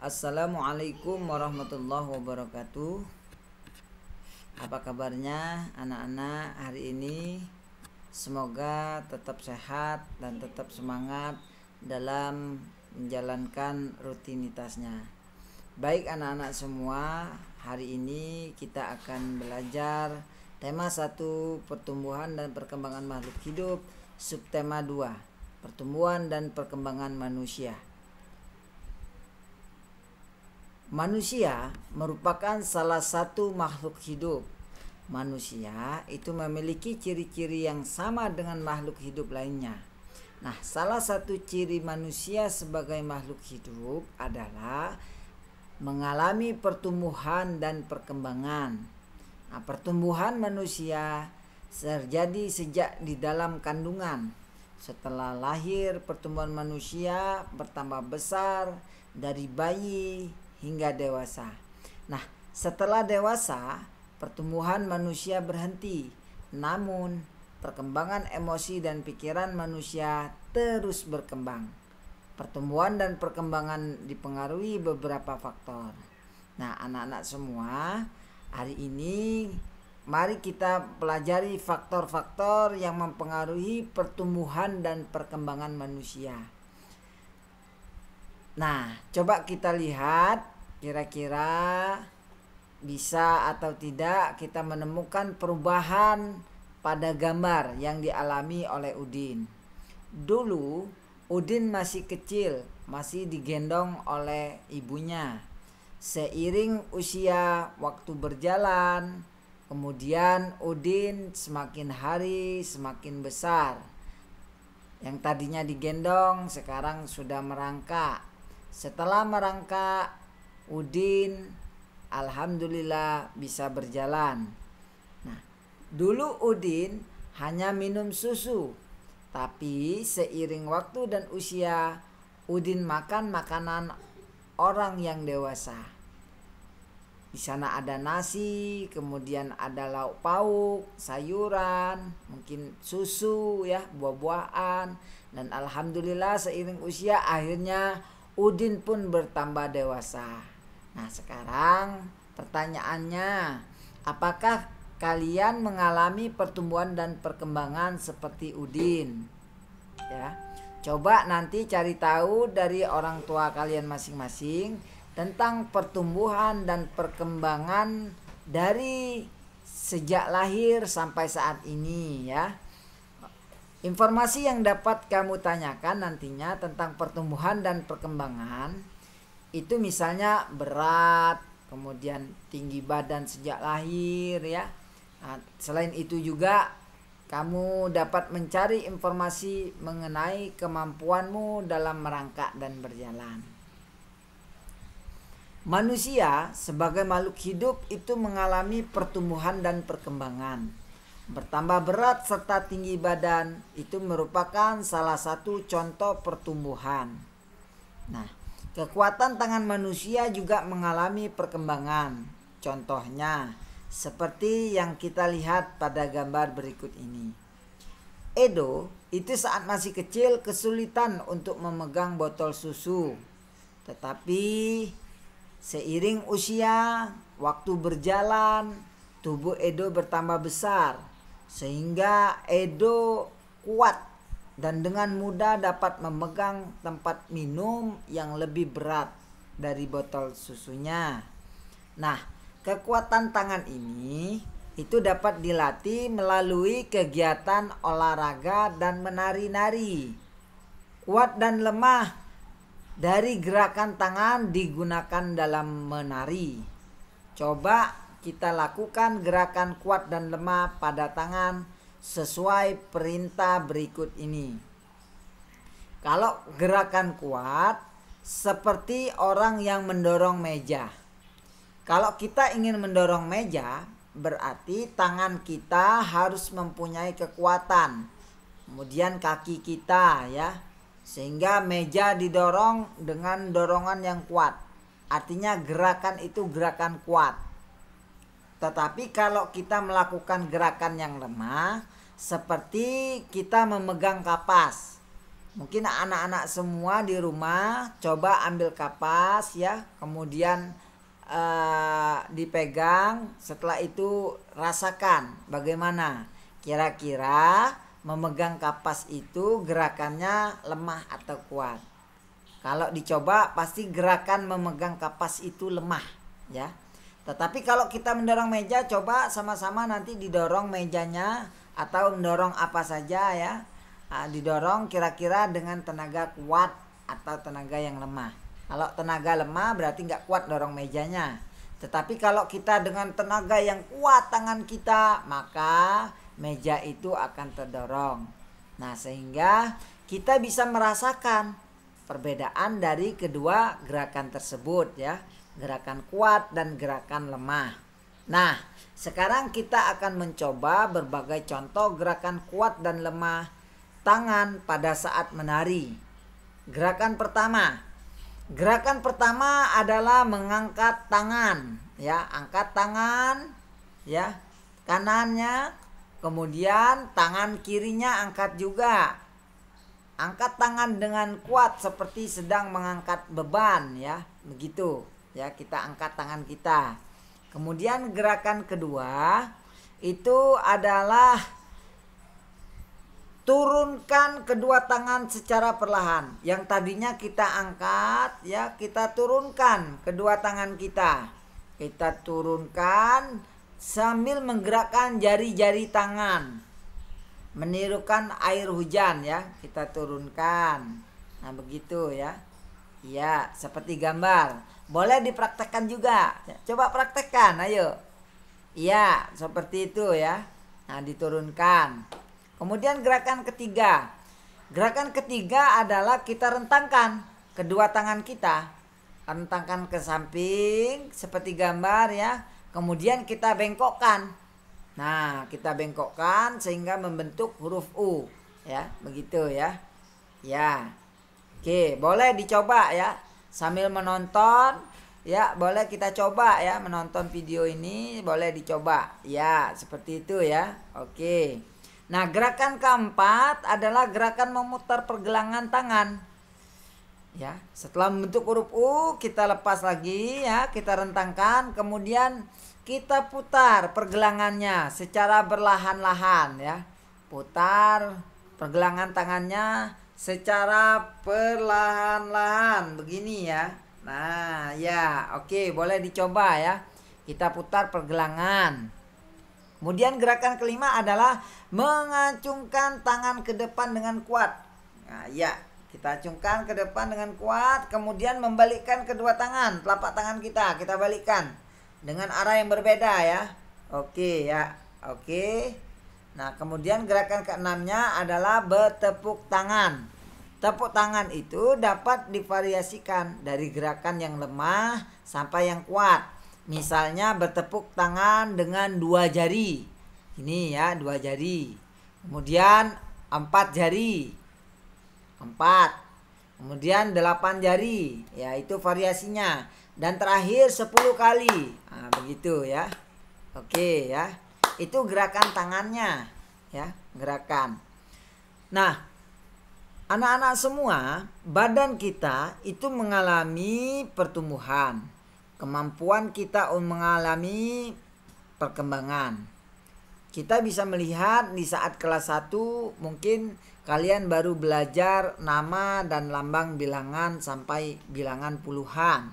Assalamualaikum warahmatullahi wabarakatuh. Apa kabarnya anak-anak hari ini? Semoga tetap sehat dan tetap semangat dalam menjalankan rutinitasnya. Baik anak-anak semua, hari ini kita akan belajar tema 1, pertumbuhan dan perkembangan makhluk hidup, subtema 2, pertumbuhan dan perkembangan manusia. Manusia merupakan salah satu makhluk hidup. Manusia itu memiliki ciri-ciri yang sama dengan makhluk hidup lainnya. Nah, salah satu ciri manusia sebagai makhluk hidup adalah mengalami pertumbuhan dan perkembangan. Nah, pertumbuhan manusia terjadi sejak di dalam kandungan. Setelah lahir, pertumbuhan manusia bertambah besar dari bayi hingga dewasa. Nah, setelah dewasa, pertumbuhan manusia berhenti. Namun, perkembangan emosi dan pikiran manusia terus berkembang. Pertumbuhan dan perkembangan dipengaruhi beberapa faktor. Nah, anak-anak semua, hari ini mari kita pelajari faktor-faktor yang mempengaruhi pertumbuhan dan perkembangan manusia. Nah, coba kita lihat kira-kira bisa atau tidak kita menemukan perubahan pada gambar yang dialami oleh Udin. Dulu Udin masih kecil, masih digendong oleh ibunya. Seiring usia waktu berjalan, kemudian Udin semakin hari semakin besar. Yang tadinya digendong sekarang sudah merangkak. Setelah merangkak, Udin alhamdulillah bisa berjalan. Nah, dulu Udin hanya minum susu, tapi seiring waktu dan usia, Udin makan makanan orang yang dewasa. Di sana ada nasi, kemudian ada lauk pauk, sayuran, mungkin susu ya, buah-buahan, dan alhamdulillah seiring usia akhirnya Udin pun bertambah dewasa. Nah, sekarang pertanyaannya, apakah kalian mengalami pertumbuhan dan perkembangan seperti Udin? Ya, coba nanti cari tahu dari orang tua kalian masing-masing tentang pertumbuhan dan perkembangan dari sejak lahir sampai saat ini ya. Informasi yang dapat kamu tanyakan nantinya tentang pertumbuhan dan perkembangan itu misalnya berat, kemudian tinggi badan sejak lahir ya. Nah, selain itu juga kamu dapat mencari informasi mengenai kemampuanmu dalam merangkak dan berjalan. Manusia sebagai makhluk hidup itu mengalami pertumbuhan dan perkembangan. Bertambah berat serta tinggi badan itu merupakan salah satu contoh pertumbuhan. Nah, kekuatan tangan manusia juga mengalami perkembangan. Contohnya seperti yang kita lihat pada gambar berikut ini. Edo itu saat masih kecil kesulitan untuk memegang botol susu. Tetapi seiring usia, waktu berjalan, tubuh Edo bertambah besar. Sehingga Edo kuat dan dengan mudah dapat memegang tempat minum yang lebih berat dari botol susunya. Nah, kekuatan tangan ini itu dapat dilatih melalui kegiatan olahraga dan menari-nari. Kuat dan lemah dari gerakan tangan digunakan dalam menari. Coba kita lakukan gerakan kuat dan lemah pada tangan sesuai perintah berikut ini. Kalau gerakan kuat seperti orang yang mendorong meja. Kalau kita ingin mendorong meja, berarti tangan kita harus mempunyai kekuatan. Kemudian kaki kita ya, sehingga meja didorong dengan dorongan yang kuat. Artinya gerakan itu gerakan kuat. Tetapi kalau kita melakukan gerakan yang lemah, seperti kita memegang kapas. Mungkin anak-anak semua di rumah coba ambil kapas ya, kemudian dipegang, setelah itu rasakan bagaimana kira-kira memegang kapas itu gerakannya lemah atau kuat. Kalau dicoba pasti gerakan memegang kapas itu lemah ya. Tetapi kalau kita mendorong meja, coba sama-sama nanti didorong mejanya atau mendorong apa saja ya. Didorong kira-kira dengan tenaga kuat atau tenaga yang lemah. Kalau tenaga lemah berarti nggak kuat dorong mejanya. Tetapi kalau kita dengan tenaga yang kuat tangan kita, maka meja itu akan terdorong. Nah, sehingga kita bisa merasakan perbedaan dari kedua gerakan tersebut ya. Gerakan kuat dan gerakan lemah. Nah, sekarang kita akan mencoba berbagai contoh gerakan kuat dan lemah tangan pada saat menari. Gerakan pertama adalah mengangkat tangan ya, angkat tangan ya, kanannya, kemudian tangan kirinya angkat juga. Angkat tangan dengan kuat seperti sedang mengangkat beban ya, begitu ya, kita angkat tangan kita. Kemudian gerakan kedua itu adalah turunkan kedua tangan secara perlahan. Yang tadinya kita angkat ya, kita turunkan kedua tangan kita. Kita turunkan sambil menggerakkan jari-jari tangan. Menirukan air hujan ya, kita turunkan. Nah, begitu ya. Ya, seperti gambar. Boleh dipraktekkan juga. Coba praktekkan, ayo. Iya, seperti itu ya. Nah, diturunkan. Kemudian gerakan ketiga. Gerakan ketiga adalah kita rentangkan kedua tangan kita. Rentangkan ke samping seperti gambar ya. Kemudian kita bengkokkan. Nah, kita bengkokkan sehingga membentuk huruf U. Ya, begitu ya. Ya. Oke, boleh dicoba ya. Sambil menonton ya, boleh kita coba ya, menonton video ini boleh dicoba. Ya, seperti itu ya. Oke. Nah, gerakan keempat adalah gerakan memutar pergelangan tangan. Ya, setelah membentuk huruf U, kita lepas lagi ya, kita rentangkan, kemudian kita putar pergelangannya secara berlahan-lahan ya. Putar pergelangan tangannya secara perlahan-lahan begini ya. Nah, ya, oke, boleh dicoba ya. Kita putar pergelangan. Kemudian gerakan kelima adalah mengacungkan tangan ke depan dengan kuat. Nah, ya, kita acungkan ke depan dengan kuat, kemudian membalikkan kedua tangan, telapak tangan kita balikkan dengan arah yang berbeda ya. Oke ya, oke. Nah, kemudian gerakan keenamnya adalah bertepuk tangan. Tepuk tangan itu dapat divariasikan dari gerakan yang lemah sampai yang kuat. Misalnya bertepuk tangan dengan 2 jari. Ini ya, 2 jari. Kemudian 4 jari. 4. Kemudian 8 jari. Ya, itu variasinya. Dan terakhir 10 kali. Nah, begitu ya. Oke ya. Itu gerakan tangannya ya, gerakan. Nah, anak-anak semua, badan kita itu mengalami pertumbuhan. Kemampuan kita mengalami perkembangan. Kita bisa melihat di saat kelas 1 mungkin kalian baru belajar nama dan lambang bilangan sampai bilangan puluhan.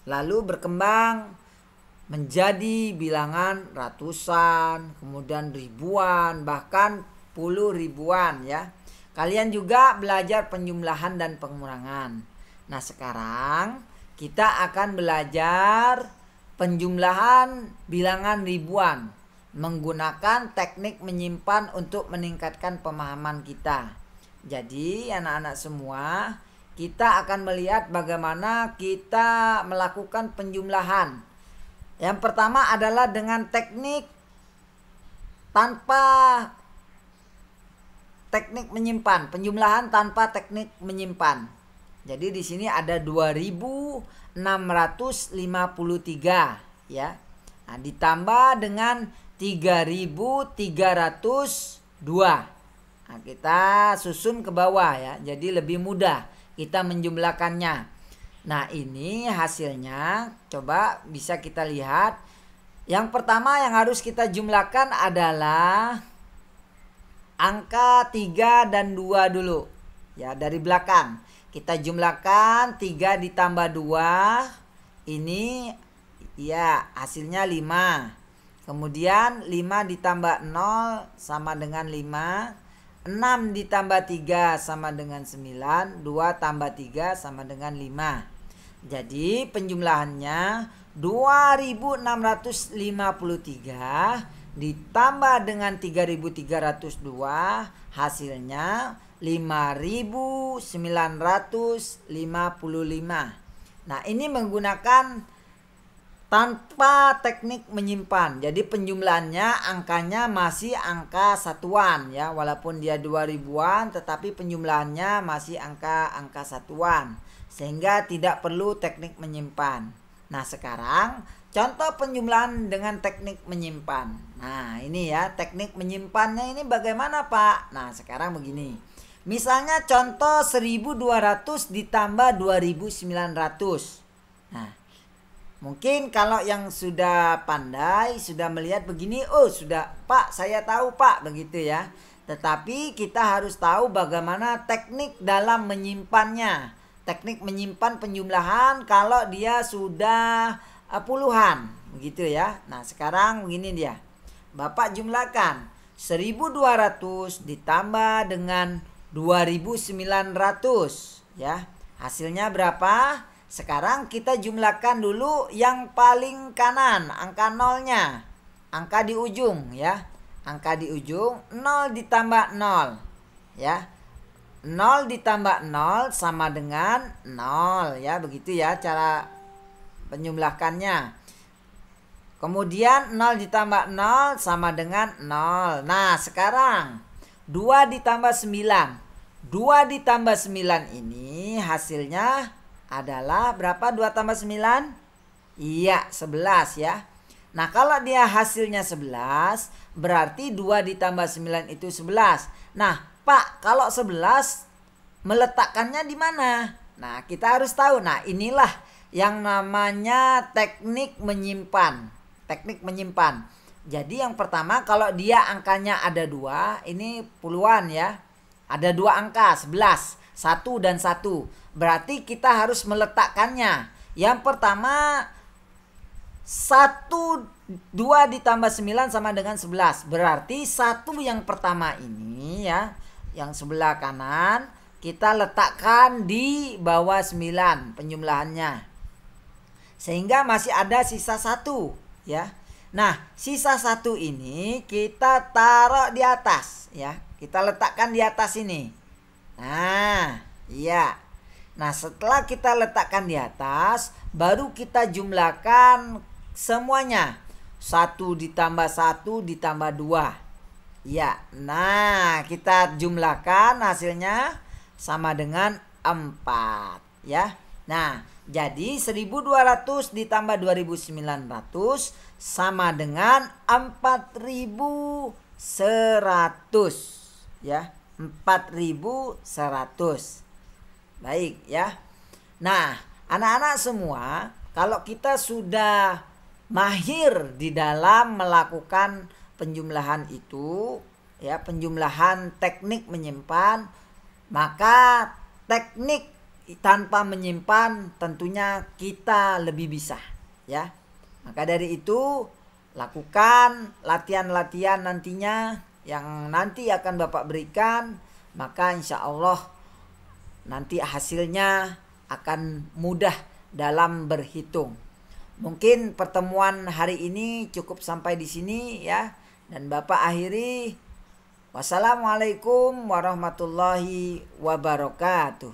Lalu berkembang menjadi bilangan ratusan, kemudian ribuan, bahkan puluh ribuan ya. Kalian juga belajar penjumlahan dan pengurangan. Nah, sekarang kita akan belajar penjumlahan bilangan ribuan menggunakan teknik menyimpan untuk meningkatkan pemahaman kita. Jadi anak-anak semua, kita akan melihat bagaimana kita melakukan penjumlahan. Yang pertama adalah dengan teknik menyimpan, penjumlahan tanpa teknik menyimpan. Jadi di sini ada 2653 ya. Nah, ditambah dengan 3302. Nah, kita susun ke bawah ya, jadi lebih mudah kita menjumlahkannya. Nah, ini hasilnya coba bisa kita lihat. Yang pertama yang harus kita jumlahkan adalah angka 3 dan 2 dulu. Ya, dari belakang. Kita jumlahkan 3 ditambah 2. Ini ya hasilnya 5. Kemudian 5 ditambah 0 sama dengan 5. 6 ditambah 3 sama dengan 9. 2 tambah 3 sama dengan 5. Jadi penjumlahannya 2653 ditambah dengan 3302 hasilnya 5955. Nah, ini menggunakan tanpa teknik menyimpan. Jadi penjumlahannya angkanya masih angka satuan ya, walaupun dia 2000-an tetapi penjumlahannya masih angka satuan sehingga tidak perlu teknik menyimpan. Nah, sekarang contoh penjumlahan dengan teknik menyimpan. Nah, ini ya teknik menyimpannya ini bagaimana, Pak? Nah, sekarang begini. Misalnya contoh 1200 ditambah 2900. Nah, mungkin kalau yang sudah pandai, sudah melihat begini, oh sudah Pak, saya tahu Pak, begitu ya. Tetapi kita harus tahu bagaimana teknik dalam menyimpannya. Teknik menyimpan penjumlahan kalau dia sudah puluhan, begitu ya. Nah, sekarang begini dia. Bapak jumlahkan 1200 ditambah dengan 2900 ya. Hasilnya berapa? Sekarang kita jumlahkan dulu yang paling kanan, angka nolnya. Angka di ujung ya. Angka di ujung 0 ditambah 0 ya. 0 ditambah 0 sama dengan 0 ya. Begitu ya cara penjumlahkannya. Kemudian 0 ditambah 0 sama dengan 0. Nah, sekarang 2 ditambah 9. 2 ditambah 9 ini hasilnya adalah berapa? 2 tambah 9? Iya, 11 ya. Nah, kalau dia hasilnya 11, berarti 2 ditambah 9 itu 11. Nah, Pak, kalau 11 meletakkannya di mana? Nah, kita harus tahu. Nah, inilah yang namanya teknik menyimpan. Teknik menyimpan. Jadi yang pertama kalau dia angkanya ada 2, ini puluhan ya. Ada 2 angka, 11, 1 dan 1. Berarti kita harus meletakkannya. Yang pertama 2 ditambah 9 sama dengan 11. Berarti 1 yang pertama ini ya, yang sebelah kanan kita letakkan di bawah 9 penjumlahannya. Sehingga masih ada sisa 1 ya. Nah, sisa 1 ini kita taruh di atas ya. Kita letakkan di atas ini. Nah, iya. Nah, setelah kita letakkan di atas, baru kita jumlahkan semuanya. 1 ditambah 1 ditambah 2. Ya, nah kita jumlahkan hasilnya sama dengan 4 ya. Nah, jadi 1200 ditambah 2900 sama dengan 4100 ya. 4100. Baik ya. Nah, anak-anak semua, kalau kita sudah mahir di dalam melakukan penjumlahan itu ya, penjumlahan teknik menyimpan, maka teknik tanpa menyimpan tentunya kita lebih bisa ya. Maka dari itu lakukan latihan-latihan nantinya yang nanti akan Bapak berikan, maka insya Allah nanti hasilnya akan mudah dalam berhitung. Mungkin pertemuan hari ini cukup sampai di sini ya. Dan Bapak akhiri. Wassalamualaikum warahmatullahi wabarakatuh.